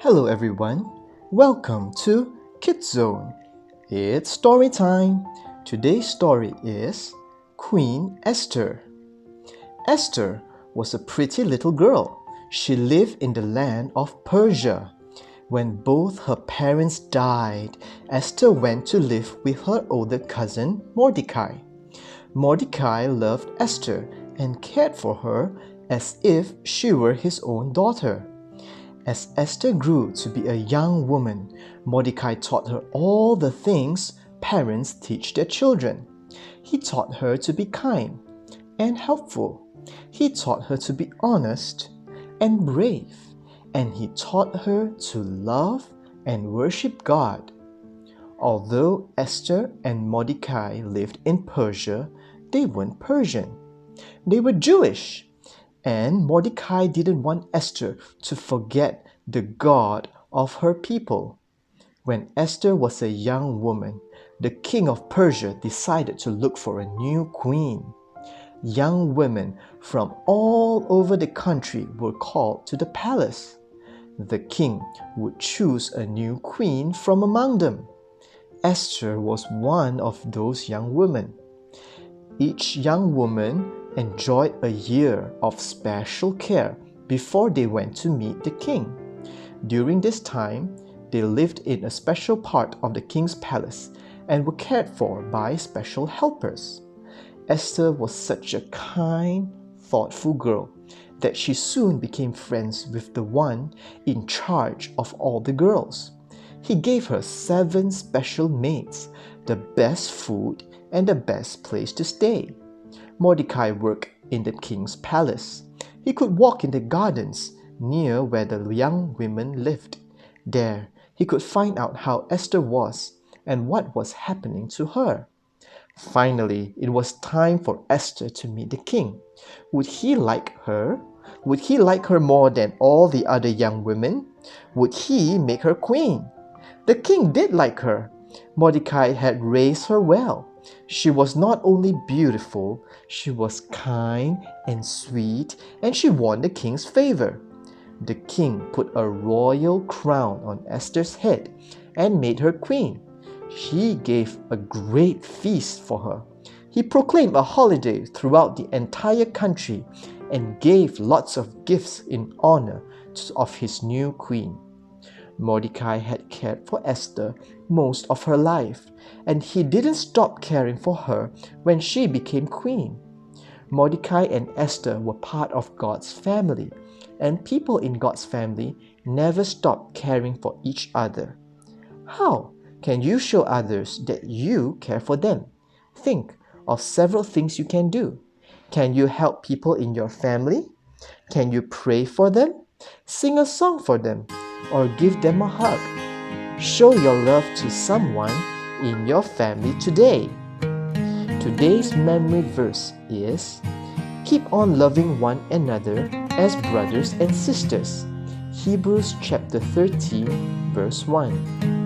Hello everyone, welcome to Kidzone. It's story time. Today's story is Queen Esther. Esther was a pretty little girl. She lived in the land of Persia. When both her parents died, Esther went to live with her older cousin Mordecai. Mordecai loved Esther and cared for her as if she were his own daughter. As Esther grew to be a young woman, Mordecai taught her all the things parents teach their children. He taught her to be kind and helpful. He taught her to be honest and brave. And he taught her to love and worship God. Although Esther and Mordecai lived in Persia, they weren't Persian. They were Jewish. And Mordecai didn't want Esther to forget the God of her people. When Esther was a young woman, the king of Persia decided to look for a new queen. Young women from all over the country were called to the palace. The king would choose a new queen from among them. Esther was one of those young women. Each young woman enjoyed a year of special care before they went to meet the king. During this time, they lived in a special part of the king's palace and were cared for by special helpers. Esther was such a kind, thoughtful girl that she soon became friends with the one in charge of all the girls. He gave her 7 special maids, the best food, and the best place to stay. Mordecai worked in the king's palace. He could walk in the gardens near where the young women lived. There, he could find out how Esther was and what was happening to her. Finally, it was time for Esther to meet the king. Would he like her? Would he like her more than all the other young women? Would he make her queen? The king did like her. Mordecai had raised her well. She was not only beautiful, she was kind and sweet, and she won the king's favor. The king put a royal crown on Esther's head and made her queen. He gave a great feast for her. He proclaimed a holiday throughout the entire country and gave lots of gifts in honor of his new queen. Mordecai had cared for Esther most of her life, and he didn't stop caring for her when she became queen. Mordecai and Esther were part of God's family, and people in God's family never stop caring for each other. How can you show others that you care for them? Think of several things you can do. Can you help people in your family? Can you pray for them? Sing a song for them? Or give them a hug? Show your love to someone in your family today. Today's memory verse is, keep on loving one another as brothers and sisters. Hebrews chapter 13, verse 1.